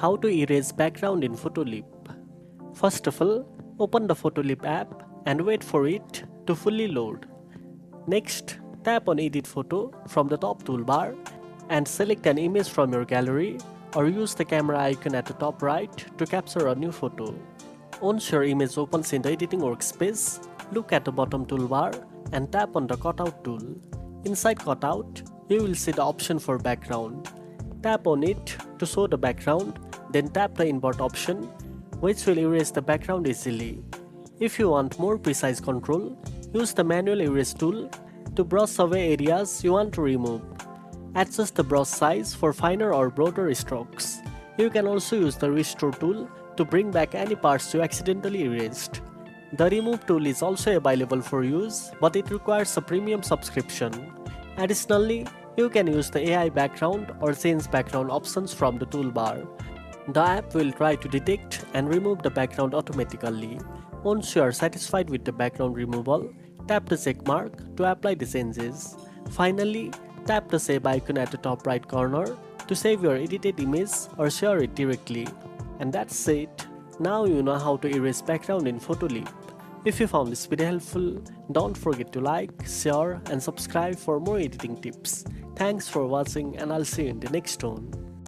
How to erase background in Photoleap. First of all, open the Photoleap app and wait for it to fully load. Next, tap on Edit Photo from the top toolbar and select an image from your gallery or use the camera icon at the top right to capture a new photo. Once your image opens in the editing workspace, look at the bottom toolbar and tap on the Cutout tool. Inside Cutout, you will see the option for background. Tap on it to show the background, then tap the invert option, which will erase the background easily. If you want more precise control, use the manual erase tool to brush away areas you want to remove. Adjust the brush size for finer or broader strokes. You can also use the restore tool to bring back any parts you accidentally erased. The remove tool is also available for use, but it requires a premium subscription. Additionally, you can use the AI background or change background options from the toolbar. The app will try to detect and remove the background automatically. Once you are satisfied with the background removal, tap the check mark to apply the changes. Finally, tap the save icon at the top right corner to save your edited image or share it directly. And that's it. Now you know how to erase background in Photoleap. If you found this video helpful, don't forget to like, share and subscribe for more editing tips. Thanks for watching and I'll see you in the next one.